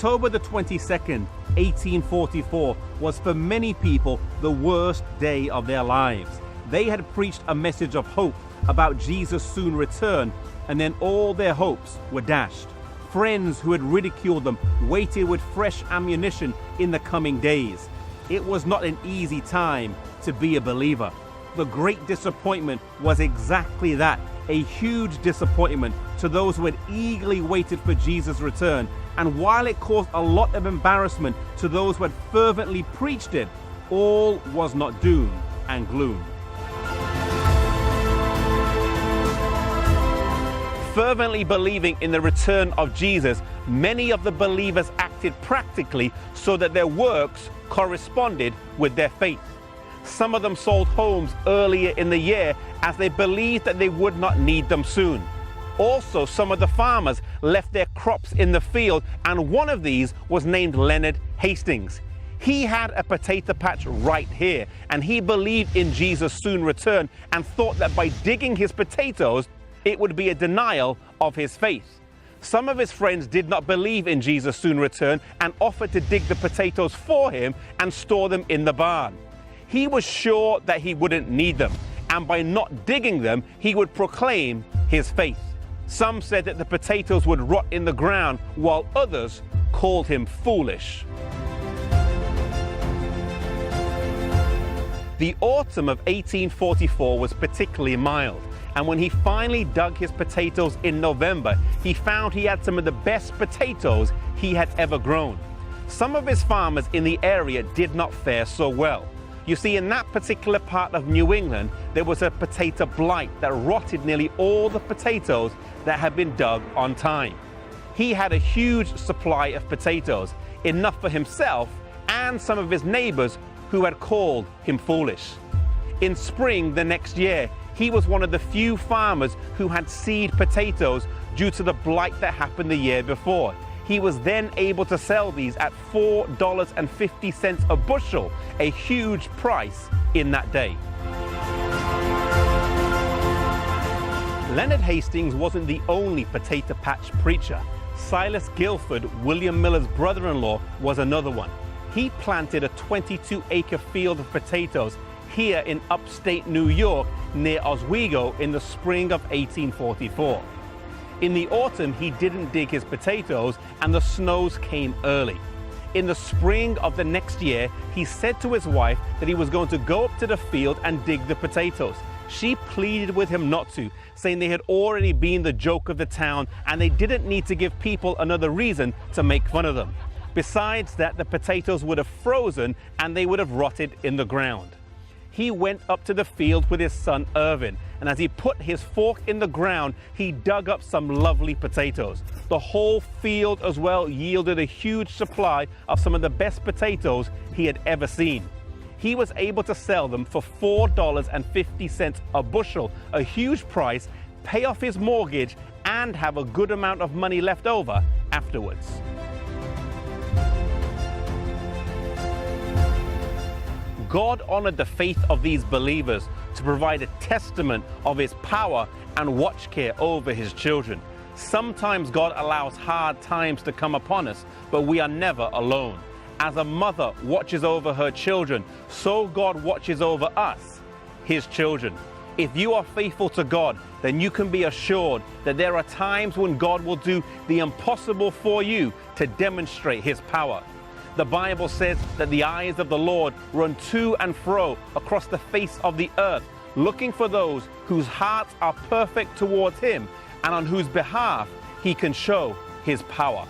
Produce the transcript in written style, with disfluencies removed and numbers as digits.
October the 22nd, 1844 was for many people the worst day of their lives. They had preached a message of hope about Jesus' soon return, and then all their hopes were dashed. Friends who had ridiculed them waited with fresh ammunition in the coming days. It was not an easy time to be a believer. The great disappointment was exactly that, a huge disappointment to those who had eagerly waited for Jesus' return. And while it caused a lot of embarrassment to those who had fervently preached it, all was not doom and gloom. Fervently believing in the return of Jesus, many of the believers acted practically so that their works corresponded with their faith. Some of them sold homes earlier in the year as they believed that they would not need them soon. Also, some of the farmers left their crops in the field, and one of these was named Leonard Hastings. He had a potato patch right here, and he believed in Jesus' soon return and thought that by digging his potatoes, it would be a denial of his faith. Some of his friends did not believe in Jesus' soon return and offered to dig the potatoes for him and store them in the barn. He was sure that he wouldn't need them, and by not digging them, he would proclaim his faith. Some said that the potatoes would rot in the ground, while others called him foolish. The autumn of 1844 was particularly mild, and when he finally dug his potatoes in November, he found he had some of the best potatoes he had ever grown. Some of his farmers in the area did not fare so well. You see, in that particular part of New England, there was a potato blight that rotted nearly all the potatoes that had been dug on time. He had a huge supply of potatoes, enough for himself and some of his neighbors who had called him foolish. In spring the next year, he was one of the few farmers who had seed potatoes due to the blight that happened the year before. He was then able to sell these at $4.50 a bushel, a huge price in that day. Leonard Hastings wasn't the only potato patch preacher. Silas Guilford, William Miller's brother-in-law, was another one. He planted a 22-acre field of potatoes here in upstate New York near Oswego in the spring of 1844. In the autumn, he didn't dig his potatoes, and the snows came early. In the spring of the next year, he said to his wife that he was going to go up to the field and dig the potatoes. She pleaded with him not to, saying they had already been the joke of the town and they didn't need to give people another reason to make fun of them. Besides that, the potatoes would have frozen and they would have rotted in the ground. He went up to the field with his son Irvin, and as he put his fork in the ground, he dug up some lovely potatoes. The whole field as well yielded a huge supply of some of the best potatoes he had ever seen. He was able to sell them for $4.50 a bushel, a huge price, pay off his mortgage, and have a good amount of money left over afterwards. God honored the faith of these believers to provide a testament of his power and watch care over his children. Sometimes God allows hard times to come upon us, but we are never alone. As a mother watches over her children, so God watches over us, his children. If you are faithful to God, then you can be assured that there are times when God will do the impossible for you to demonstrate his power. The Bible says that the eyes of the Lord run to and fro across the face of the earth, looking for those whose hearts are perfect towards him and on whose behalf he can show his power.